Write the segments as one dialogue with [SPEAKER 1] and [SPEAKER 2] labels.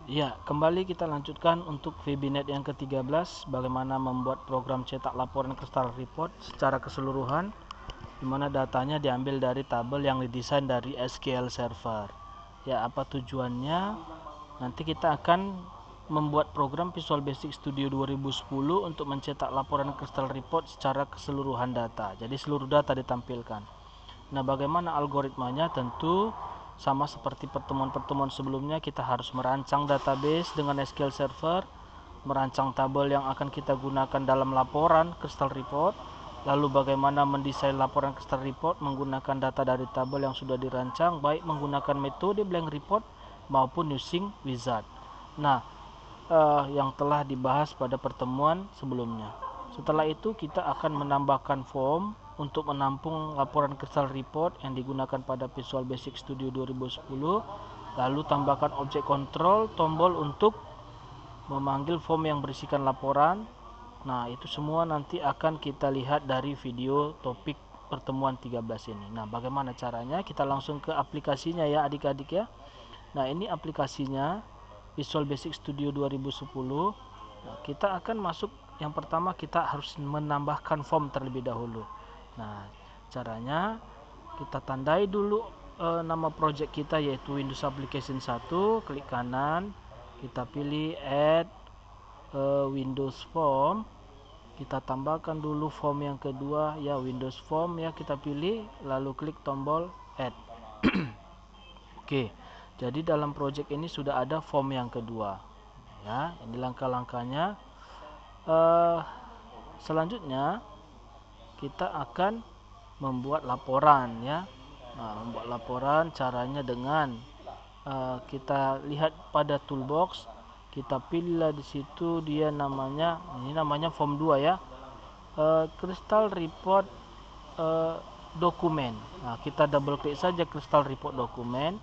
[SPEAKER 1] Ya, kembali kita lanjutkan untuk webinar yang ke-13, bagaimana membuat program cetak laporan Crystal Report secara keseluruhan, di mana datanya diambil dari tabel yang didesain dari SQL Server. Ya, apa tujuannya? Nanti kita akan membuat program Visual Basic Studio 2010 untuk mencetak laporan Crystal Report secara keseluruhan data. Jadi seluruh data ditampilkan. Nah, bagaimana algoritmanya? Tentu sama seperti pertemuan-pertemuan sebelumnya, kita harus merancang database dengan SQL Server, merancang tabel yang akan kita gunakan dalam laporan Crystal Report, lalu bagaimana mendesain laporan Crystal Report menggunakan data dari tabel yang sudah dirancang, baik menggunakan metode blank report maupun using wizard. Nah, yang telah dibahas pada pertemuan sebelumnya. Setelah itu kita akan menambahkan form untuk menampung laporan Crystal Report yang digunakan pada Visual Basic Studio 2010. Lalu tambahkan objek kontrol tombol untuk memanggil form yang berisikan laporan. Nah, itu semua nanti akan kita lihat dari video topik pertemuan 13 ini. Nah, bagaimana caranya? Kita langsung ke aplikasinya ya adik-adik ya. Nah, ini aplikasinya Visual Basic Studio 2010. Nah, kita akan masuk, yang pertama kita harus menambahkan form terlebih dahulu. Nah, caranya kita tandai dulu nama project kita, yaitu Windows Application 1, klik kanan, kita pilih add Windows Form, kita tambahkan dulu form yang kedua ya, Windows Form ya, kita pilih, lalu klik tombol add. Oke, jadi dalam project ini sudah ada form yang kedua ya. Ini langkah-langkahnya. Selanjutnya kita akan membuat laporan ya. Nah, membuat laporan caranya dengan kita lihat pada toolbox, kita pilihlah di situ dia namanya, ini namanya form 2 ya, Crystal Report dokumen. Nah, kita double klik saja Crystal Report dokumen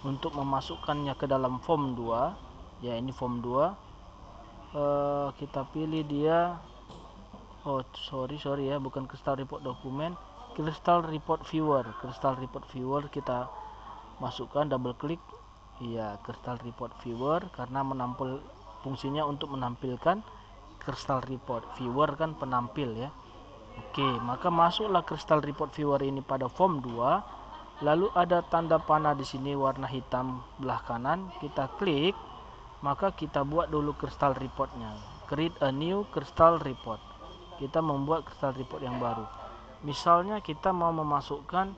[SPEAKER 1] untuk memasukkannya ke dalam form 2 ya. Ini form 2, kita pilih dia, sorry ya, bukan Crystal Report dokumen, Crystal Report Viewer. Crystal Report Viewer kita masukkan, double klik ya, Crystal Report Viewer, karena fungsinya untuk menampilkan Crystal Report Viewer kan penampil ya. Oke, maka masuklah Crystal Report Viewer ini pada form 2. Lalu ada tanda panah di sini warna hitam belah kanan, kita klik, maka kita buat dulu Crystal Reportnya. Create a new Crystal Report. Kita membuat Crystal Report yang baru. Misalnya kita mau memasukkan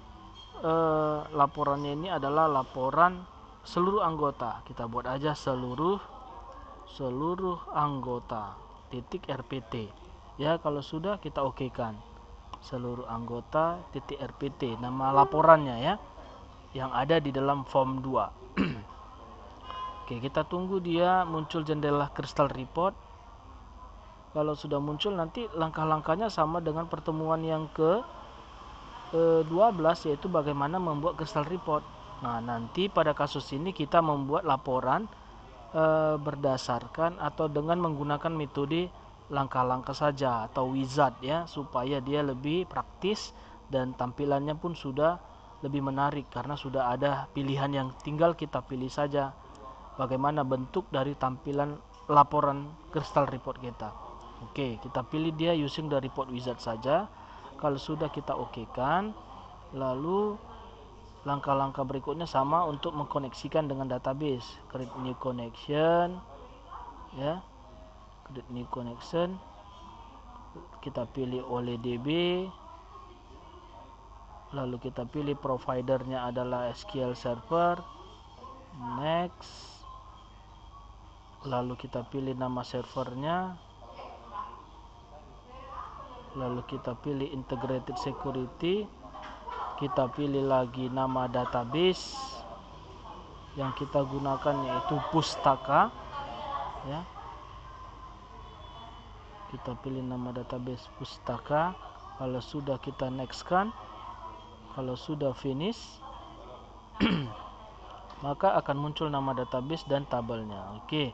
[SPEAKER 1] laporannya ini adalah laporan seluruh anggota. Kita buat aja seluruh anggota .rpt ya. Kalau sudah kita okekan seluruh anggota .rpt, nama laporannya ya, yang ada di dalam form 2. Oke, kita tunggu dia muncul jendela Crystal Report. Kalau sudah muncul, nanti langkah-langkahnya sama dengan pertemuan yang ke 12, yaitu bagaimana membuat Crystal Report. Nah, nanti pada kasus ini kita membuat laporan berdasarkan atau dengan menggunakan metode langkah-langkah saja atau wizard ya, supaya dia lebih praktis dan tampilannya pun sudah lebih menarik karena sudah ada pilihan yang tinggal kita pilih saja bagaimana bentuk dari tampilan laporan Crystal Report kita. Oke, kita pilih dia using the report wizard saja. Kalau sudah kita okekan, lalu langkah-langkah berikutnya sama untuk mengkoneksikan dengan database. Create new connection ya, create new connection, kita pilih OLEDB, lalu kita pilih providernya adalah SQL Server, next, lalu kita pilih nama servernya, lalu kita pilih integrated security, kita pilih lagi nama database yang kita gunakan yaitu Pustaka ya. Kita pilih nama database Pustaka. Kalau sudah kita next kan, kalau sudah finish maka akan muncul nama database dan tabelnya. Oke,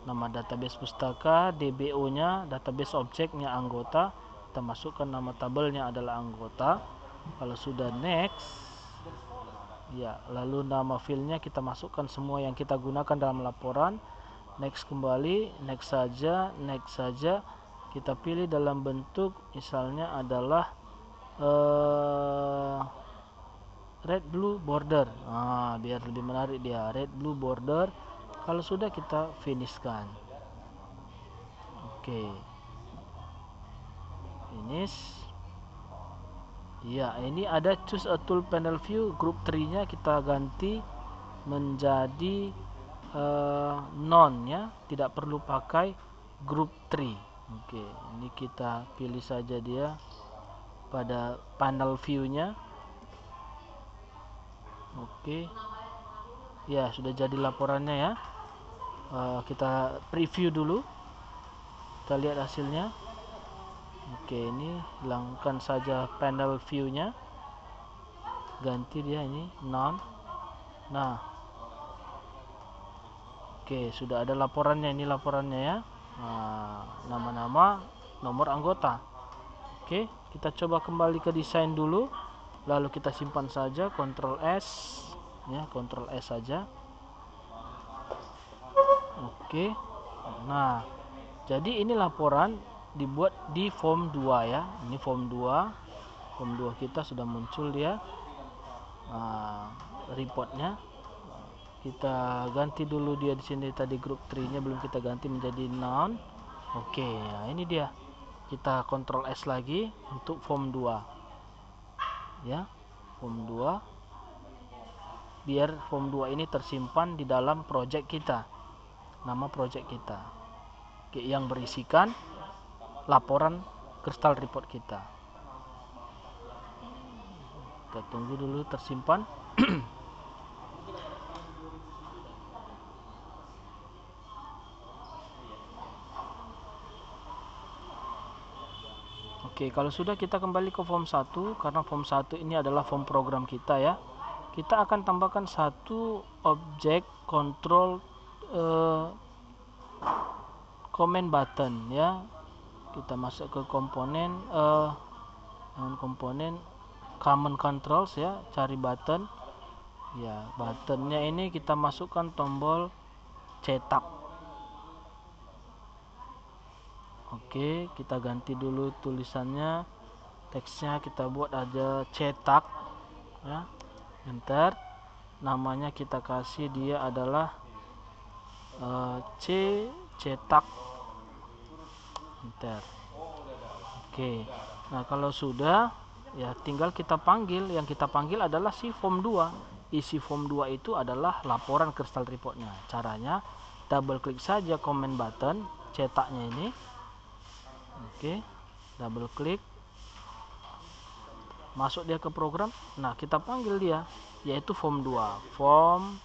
[SPEAKER 1] nama database Pustaka, DBO nya database objeknya anggota, kita masukkan nama tabelnya adalah anggota. Kalau sudah next ya, lalu nama filenya kita masukkan semua yang kita gunakan dalam laporan. next kembali, next saja. Kita pilih dalam bentuk misalnya adalah red blue border. Biar lebih menarik dia, red blue border. Kalau sudah, kita finishkan. Oke, finish. Ya, ini ada choose a tool panel view, group tree-nya kita ganti menjadi none ya, tidak perlu pakai group tree. Oke, ini kita pilih saja dia pada panel view-nya. Oke, ya sudah jadi laporannya ya. Kita preview dulu, kita lihat hasilnya. Oke, ini hilangkan saja panel view-nya, ganti dia ini none. Nah, oke, sudah ada laporannya. Ini laporannya ya. Nama-nama, nomor anggota. Oke, kita coba kembali ke desain dulu, lalu kita simpan saja, Ctrl S ya, Ctrl S saja. Oke, nah jadi ini laporan dibuat di form 2 ya. Ini form 2 kita sudah muncul dia reportnya. Kita ganti dulu dia di sini, tadi group tree-nya belum kita ganti menjadi none. Oke, nah ini dia. Kita Ctrl S lagi untuk form 2. Ya, form 2. Biar form 2 ini tersimpan di dalam project kita. Nama project kita. Oke, yang berisikan laporan crystal report kita. Kita tunggu dulu tersimpan. Oke, kalau sudah, kita kembali ke form 1, karena form 1 ini adalah form program kita ya. Kita akan tambahkan satu objek control command button ya. Kita masuk ke komponen komponen command controls ya, cari button. Ya, buttonnya ini kita masukkan tombol cetak. Oke, kita ganti dulu tulisannya, teksnya kita buat aja cetak ya, enter. Namanya kita kasih dia adalah cetak, enter. Oke, nah kalau sudah ya, tinggal kita panggil. Yang kita panggil adalah si form 2. Isi form 2 itu adalah laporan crystal reportnya. Caranya double klik saja command button cetaknya ini. Oke, double klik, masuk dia ke program. Nah, kita panggil dia, yaitu form 2. Form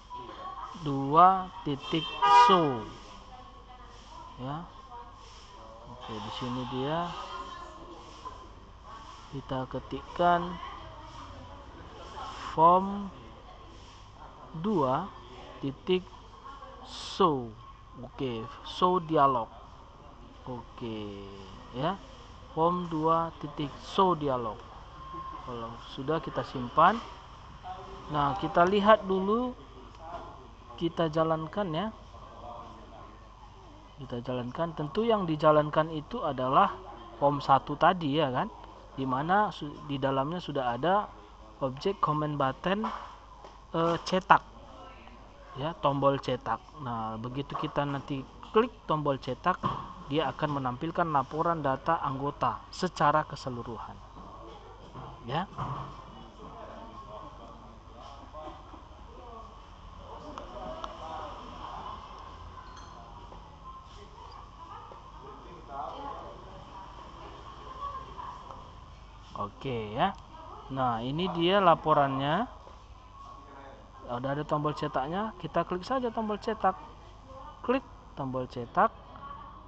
[SPEAKER 1] 2.show ya. Oke, di sini dia kita ketikkan form 2.show. Oke, show dialog. Oke ya, form 2.show dialog. Kalau sudah, kita simpan. Nah, kita lihat dulu, kita jalankan ya. Kita jalankan. Tentu yang dijalankan itu adalah form 1 tadi ya kan, dimana di dalamnya sudah ada objek command button cetak ya, tombol cetak. Nah, begitu kita nanti klik tombol cetak, dia akan menampilkan laporan data anggota secara keseluruhan ya. Oke ya. Nah, ini dia laporannya. Udah ada tombol cetaknya, kita klik saja tombol cetak. Klik tombol cetak,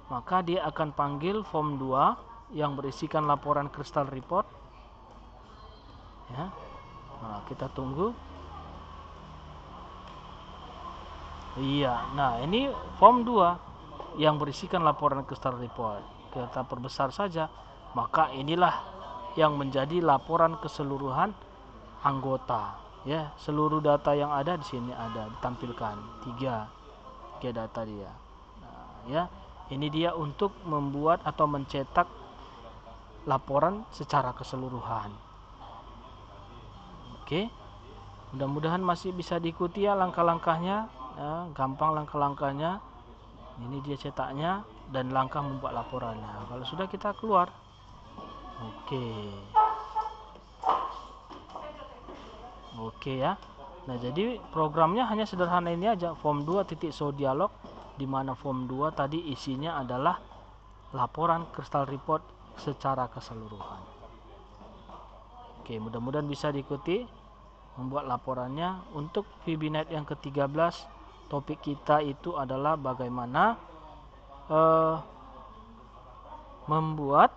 [SPEAKER 1] maka dia akan panggil form 2 yang berisikan laporan crystal report ya. Nah, kita tunggu. Iya, nah ini form 2 yang berisikan laporan crystal report. Kita perbesar saja, maka inilah yang menjadi laporan keseluruhan anggota ya. Seluruh data yang ada di sini ada ditampilkan, tiga data dia. ya. Ini dia untuk membuat atau mencetak laporan secara keseluruhan. Oke, mudah-mudahan masih bisa diikuti ya langkah-langkahnya, ya, gampang langkah-langkahnya. Ini dia cetaknya dan langkah membuat laporannya. Kalau sudah, kita keluar. Oke ya. Nah, jadi programnya hanya sederhana ini aja, form 2.show dialog, di mana form 2 tadi isinya adalah laporan Crystal Report secara keseluruhan. Oke, mudah-mudahan bisa diikuti membuat laporannya. Untuk VBNet yang ke-13, topik kita itu adalah bagaimana membuat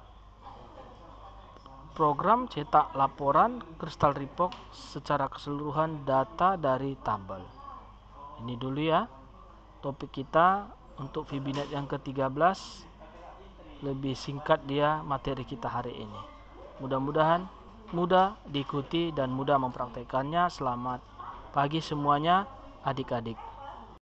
[SPEAKER 1] program cetak laporan Crystal Report secara keseluruhan data dari tabel. Ini dulu ya topik kita untuk VBNet yang ke-13. Lebih singkat dia materi kita hari ini. Mudah-mudahan mudah diikuti dan mudah mempraktekannya. Selamat pagi semuanya adik-adik.